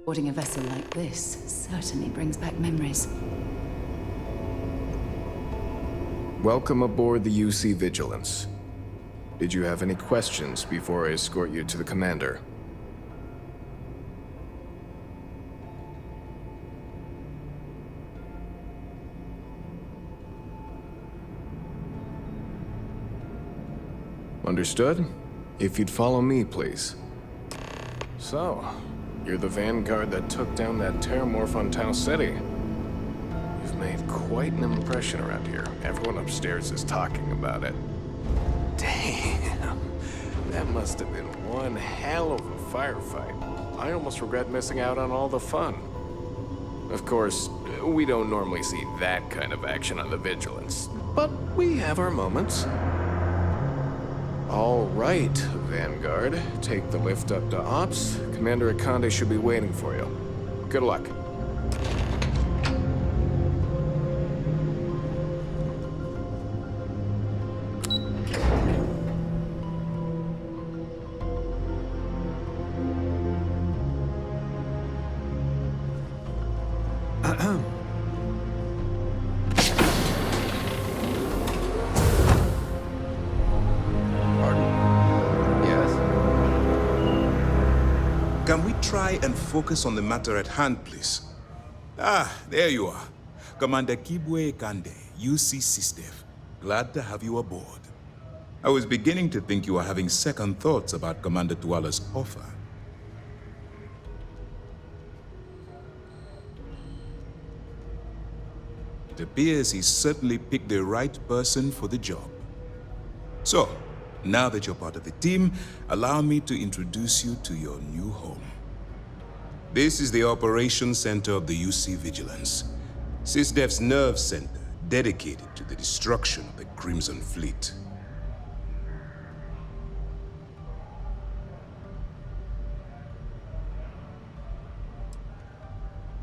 Boarding a vessel like this certainly brings back memories. Welcome aboard the UC Vigilance. Did you have any questions before I escort you to the commander? Understood? If you'd follow me, please. So, you're the vanguard that took down that terramorph on Tau City. You've made quite an impression around here. Everyone upstairs is talking about it. Damn. That must have been one hell of a firefight. I almost regret missing out on all the fun. Of course, we don't normally see that kind of action on the Vigilance, but we have our moments. All right, Vanguard. Take the lift up to Ops. Commander Akande should be waiting for you. Good luck. Can we try and focus on the matter at hand, please? Ah, there you are. Commander Kibwe Kande, UC SysDev. Glad to have you aboard. I was beginning to think you were having second thoughts about Commander Tuala's offer. It appears he's certainly picked the right person for the job. So, now that you're part of the team, allow me to introduce you to your new home. This is the Operations Center of the UC Vigilance, SysDev's nerve center dedicated to the destruction of the Crimson Fleet.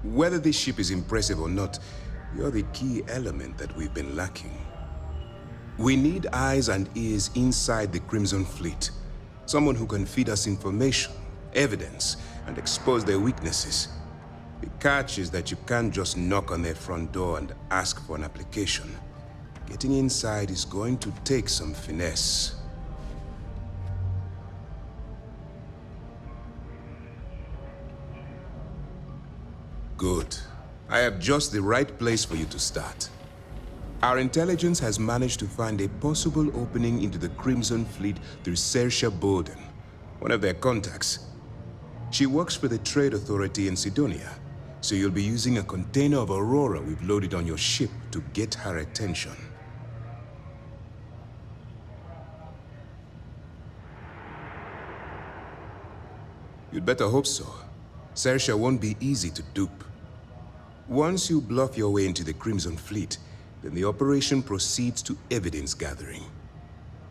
Whether this ship is impressive or not, you're the key element that we've been lacking. We need eyes and ears inside the Crimson Fleet. Someone who can feed us information, evidence, and expose their weaknesses. The catch is that you can't just knock on their front door and ask for an application. Getting inside is going to take some finesse. Good. I have just the right place for you to start. Our intelligence has managed to find a possible opening into the Crimson Fleet through Saoirse Bowden, one of their contacts. She works for the Trade Authority in Sidonia, so you'll be using a container of Aurora we've loaded on your ship to get her attention. You'd better hope so. Saoirse won't be easy to dupe. Once you bluff your way into the Crimson Fleet, then the operation proceeds to evidence gathering.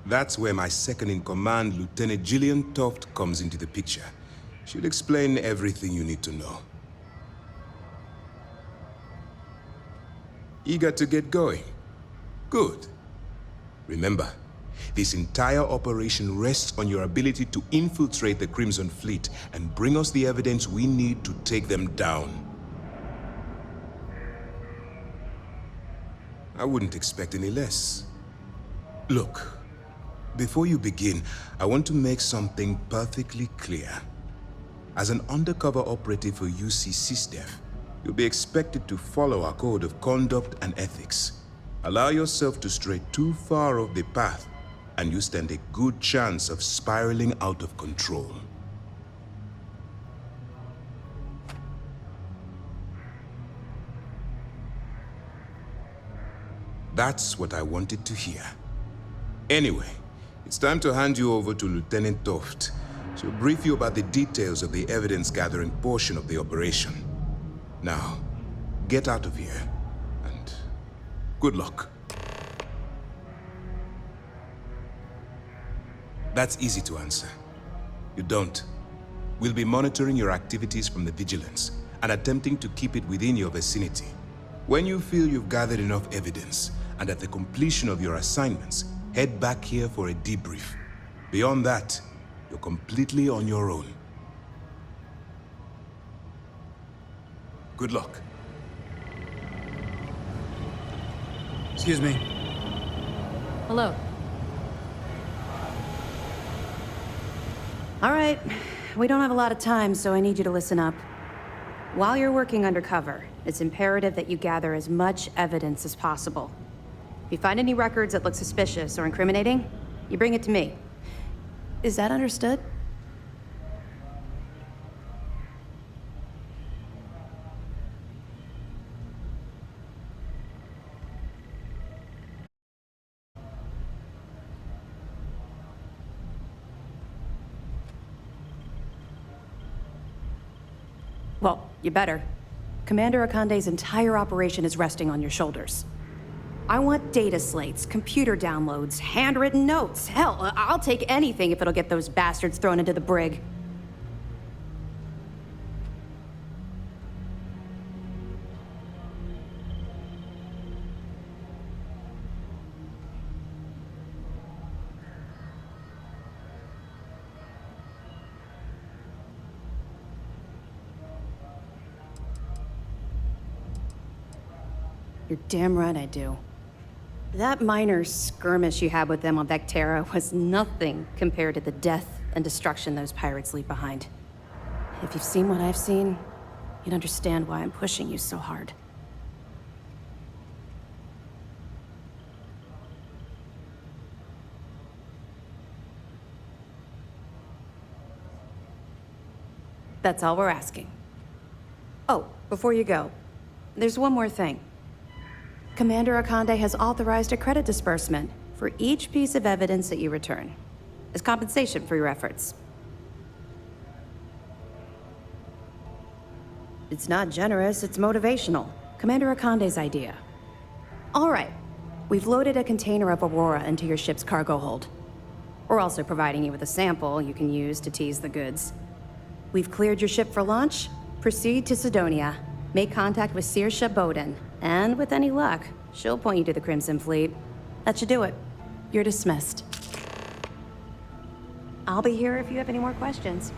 That's where my second-in-command, Lieutenant Gillian Toft, comes into the picture. She'll explain everything you need to know. Eager to get going? Good. Remember, this entire operation rests on your ability to infiltrate the Crimson Fleet and bring us the evidence we need to take them down. I wouldn't expect any less. Look, before you begin, I want to make something perfectly clear. As an undercover operative for UC SysDev, you'll be expected to follow our code of conduct and ethics. Allow yourself to stray too far off the path, and you stand a good chance of spiraling out of control. That's what I wanted to hear. Anyway, it's time to hand you over to Lieutenant Toft. She'll brief you about the details of the evidence-gathering portion of the operation. Now, get out of here, and good luck. That's easy to answer. You don't. We'll be monitoring your activities from the Vigilance and attempting to keep it within your vicinity. When you feel you've gathered enough evidence, and at the completion of your assignments, head back here for a debrief. Beyond that, you're completely on your own. Good luck. Excuse me. Hello. All right, we don't have a lot of time, so I need you to listen up. While you're working undercover, it's imperative that you gather as much evidence as possible. If you find any records that look suspicious or incriminating, you bring it to me. Is that understood? Well, you better. Commander Akande's entire operation is resting on your shoulders. I want data slates, computer downloads, handwritten notes. Hell, I'll take anything if it'll get those bastards thrown into the brig. You're damn right I do. That minor skirmish you had with them on Vectera was nothing compared to the death and destruction those pirates leave behind. If you've seen what I've seen, you'd understand why I'm pushing you so hard. That's all we're asking. Oh, before you go, there's one more thing. Commander Akande has authorized a credit disbursement for each piece of evidence that you return, as compensation for your efforts. It's not generous, it's motivational. Commander Akande's idea. All right, we've loaded a container of Aurora into your ship's cargo hold. We're also providing you with a sample you can use to tease the goods. We've cleared your ship for launch. Proceed to Sidonia. Make contact with Saoirse Bowden, and with any luck, she'll point you to the Crimson Fleet. That should do it. You're dismissed. I'll be here if you have any more questions.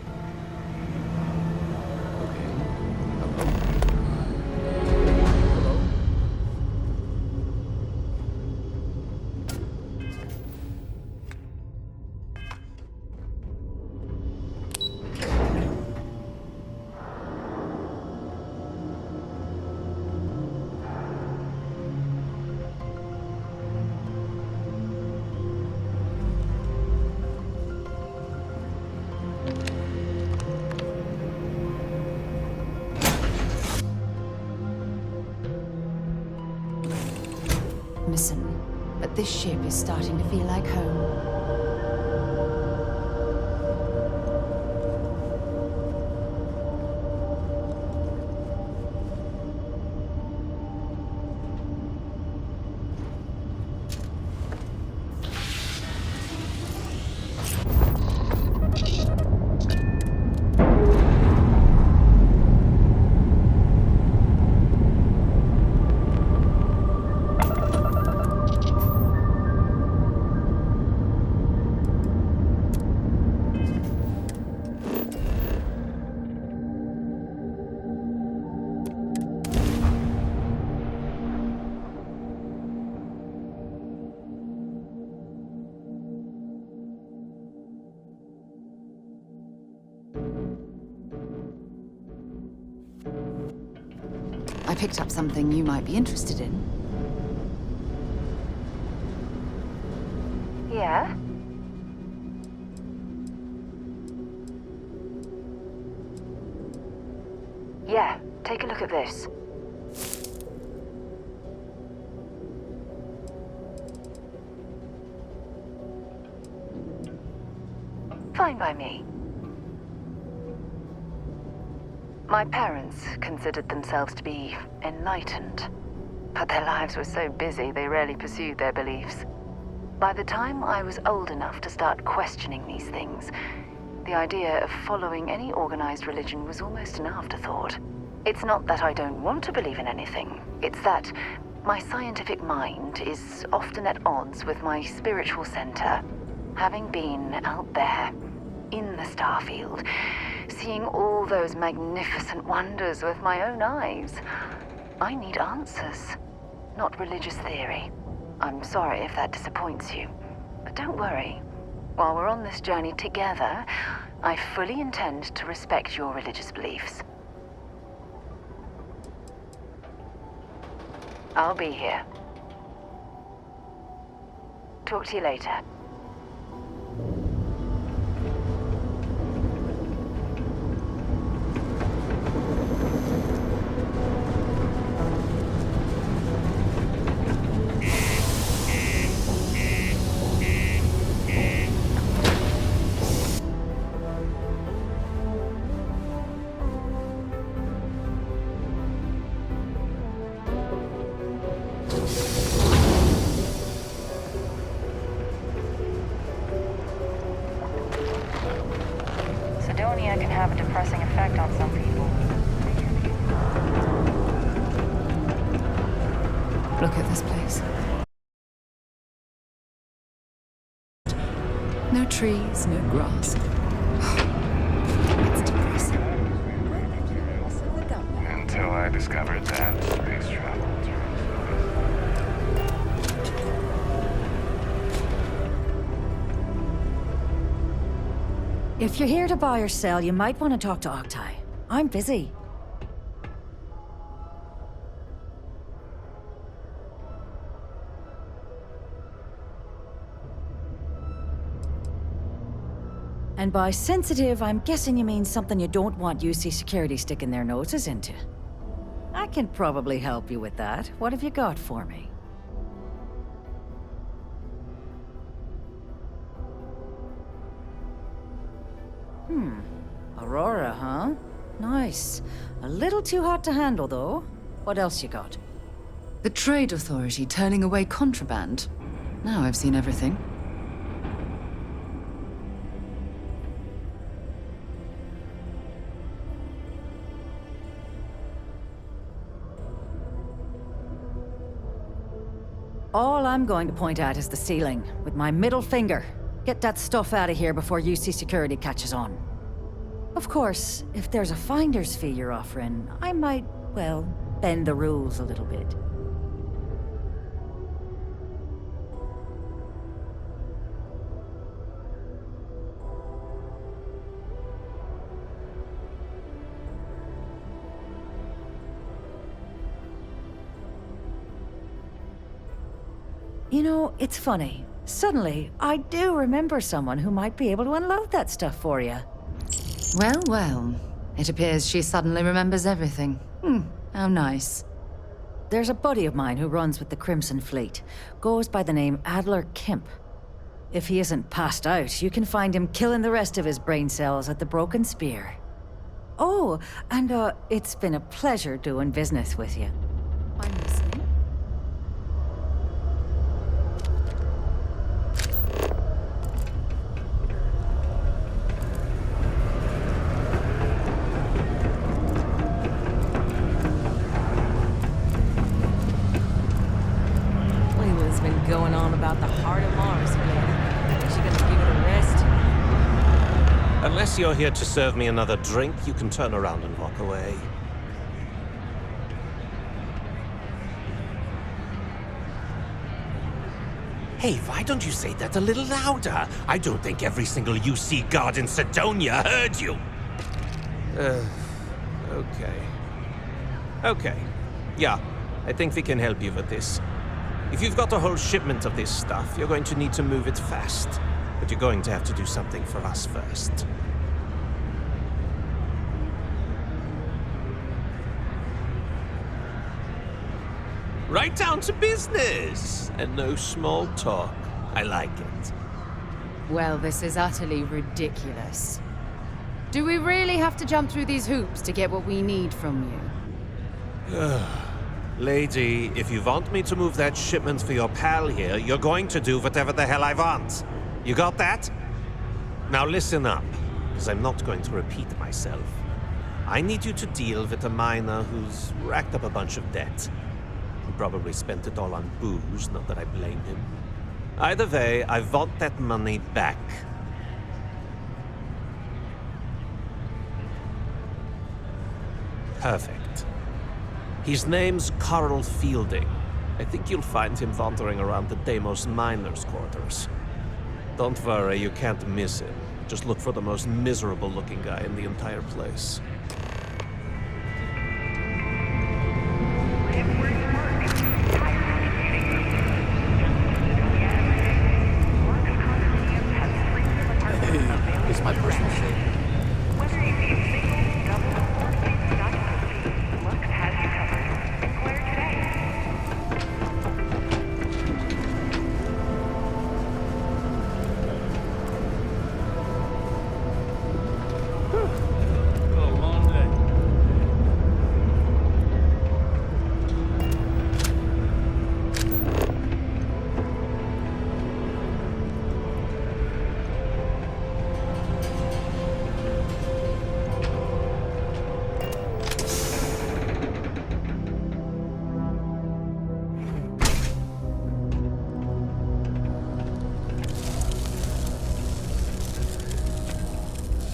Listen, but this ship is starting to feel like home. I picked up something you might be interested in. Yeah? Yeah, take a look at this. Fine by me. My parents considered themselves to be enlightened, but their lives were so busy they rarely pursued their beliefs. By the time I was old enough to start questioning these things, the idea of following any organized religion was almost an afterthought. It's not that I don't want to believe in anything, it's that my scientific mind is often at odds with my spiritual center. Having been out there, in the Starfield, seeing all those magnificent wonders with my own eyes. I need answers, not religious theory. I'm sorry if that disappoints you, but don't worry. While we're on this journey together, I fully intend to respect your religious beliefs. I'll be here. Talk to you later. Sidonia can have a depressing effect on some people. Look at this place. No trees, no grass. It's depressing. Until I discovered that space travel. If you're here to buy or sell, you might want to talk to Octai. I'm busy. And by sensitive, I'm guessing you mean something you don't want UC security sticking their noses into. I can probably help you with that. What have you got for me? Aurora, huh? Nice. A little too hot to handle, though. What else you got? The Trade Authority turning away contraband. Now I've seen everything. All I'm going to point at is the ceiling, with my middle finger. Get that stuff out of here before UC security catches on. Of course, if there's a finder's fee you're offering, I might, well, bend the rules a little bit. You know, it's funny. Suddenly, I do remember someone who might be able to unload that stuff for you. Well, well. It appears she suddenly remembers everything. How nice. There's a buddy of mine who runs with the Crimson Fleet. Goes by the name Adler Kemp. If he isn't passed out, you can find him killing the rest of his brain cells at the Broken Spear. Oh, and it's been a pleasure doing business with you. I'm listening. Going on about the heart of Mars again. Is she gonna give it a rest? Unless you're here to serve me another drink, you can turn around and walk away. Hey, why don't you say that a little louder? I don't think every single UC guard in Sidonia heard you. Okay. Okay. Yeah, I think we can help you with this. If you've got a whole shipment of this stuff, you're going to need to move it fast. But you're going to have to do something for us first. Right down to business! And no small talk. I like it. Well, this is utterly ridiculous. Do we really have to jump through these hoops to get what we need from you? Lady, if you want me to move that shipment for your pal here, you're going to do whatever the hell I want. You got that? Now listen up, because I'm not going to repeat myself. I need you to deal with a miner who's racked up a bunch of debt. He probably spent it all on booze, not that I blame him. Either way, I want that money back. Perfect. His name's Carl Fielding. I think you'll find him wandering around the Deimos miners' quarters. Don't worry, you can't miss him. Just look for the most miserable-looking guy in the entire place. Hey, it's my personal shit.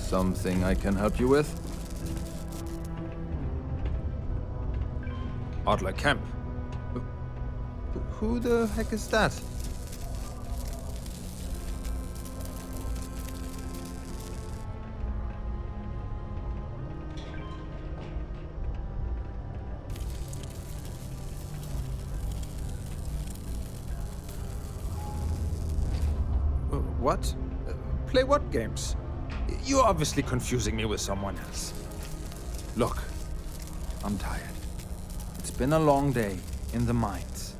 Something I can help you with? Adler Kemp. Who the heck is that? What? Play what games? You're obviously confusing me with someone else. Look, I'm tired. It's been a long day in the mines.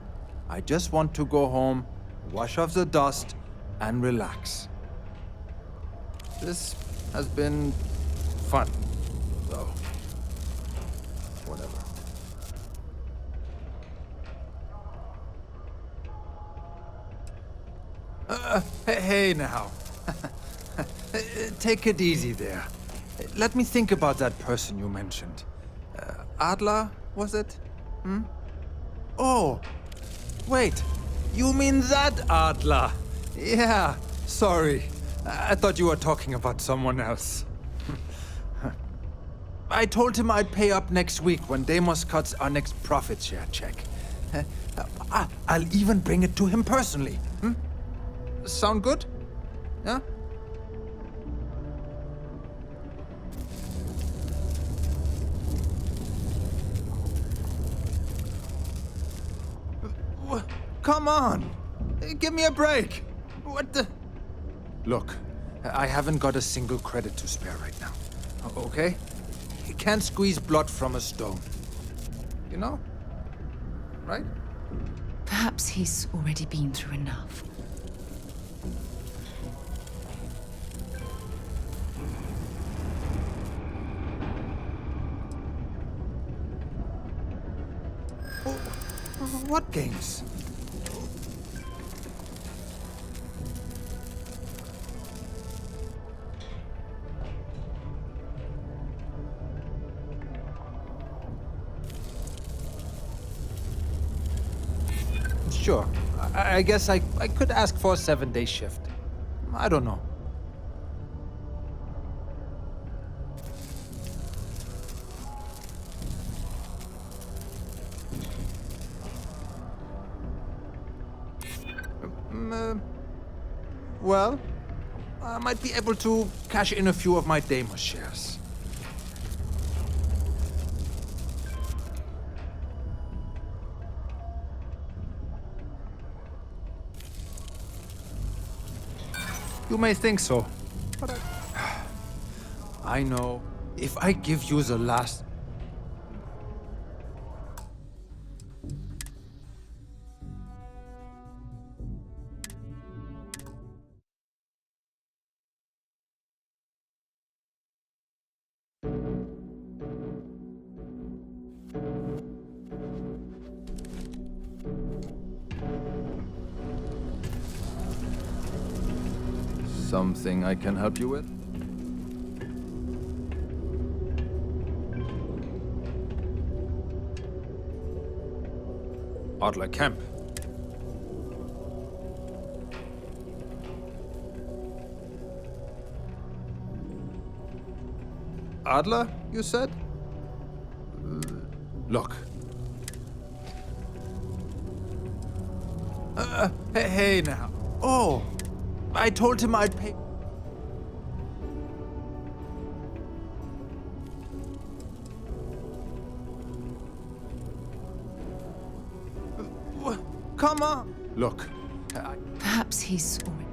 I just want to go home, wash off the dust, and relax. This has been fun, though. Whatever. Hey now. Take it easy there. Let me think about that person you mentioned. Adler, was it? Oh, wait. You mean that Adler? Yeah, sorry. I thought you were talking about someone else. I told him I'd pay up next week when Deimos cuts our next profit share check. I'll even bring it to him personally. Sound good? Yeah? Come on! Give me a break! What the... Look, I haven't got a single credit to spare right now. Okay? You can't squeeze blood from a stone. You know? Right? Perhaps he's already been through enough. What games? Sure. I guess I could ask for a 7-day shift. I don't know. Well, I might be able to cash in a few of my Deimos shares. You may think so, but I know if I give you the last... Something I can help you with? Adler Kemp. Adler, you said? Look. Hey now. Oh, I told him I'd pay. Come on. Look. Perhaps he's already...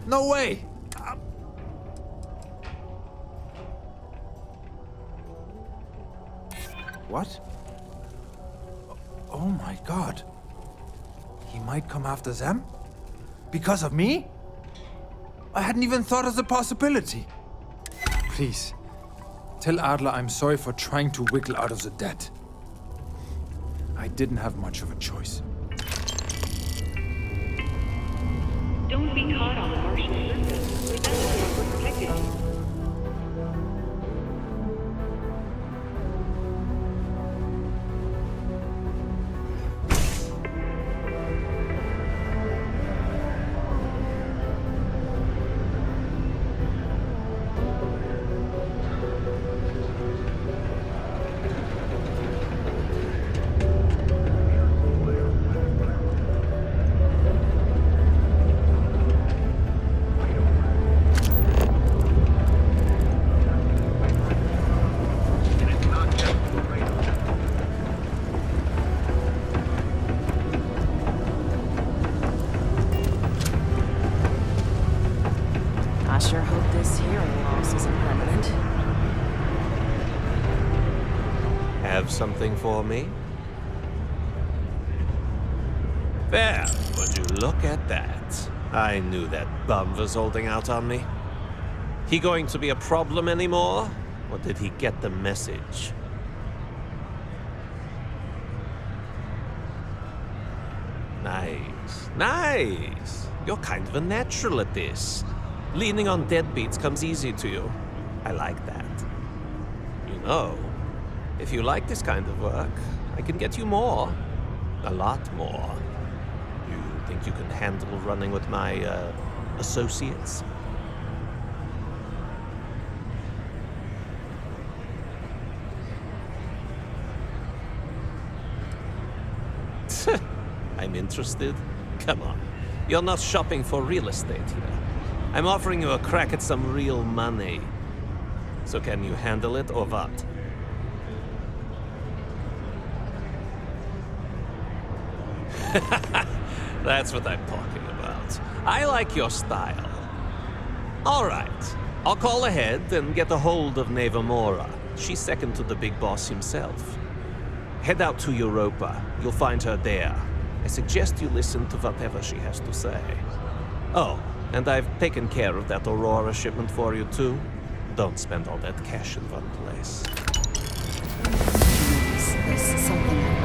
No way. What? Oh my God. He might come after them? Because of me? I hadn't even thought of the possibility. Please, tell Adler I'm sorry for trying to wiggle out of the debt. I didn't have much of a choice. Don't be caught on the Martian surface. Without your protected you. I sure hope this hearing loss isn't permanent. Have something for me? Well, would you look at that? I knew that bum was holding out on me. He going to be a problem anymore? Or did he get the message? Nice. Nice. You're kind of a natural at this. Leaning on deadbeats comes easy to you. I like that. You know, if you like this kind of work, I can get you more. A lot more. You think you can handle running with my, associates? I'm interested? Come on. You're not shopping for real estate here. I'm offering you a crack at some real money. So can you handle it or what? That's what I'm talking about. I like your style. All right. I'll call ahead and get a hold of Nevamora. She's second to the big boss himself. Head out to Europa. You'll find her there. I suggest you listen to whatever she has to say. Oh, and I've taken care of that Aurora shipment for you too. Don't spend all that cash in one place. Is this something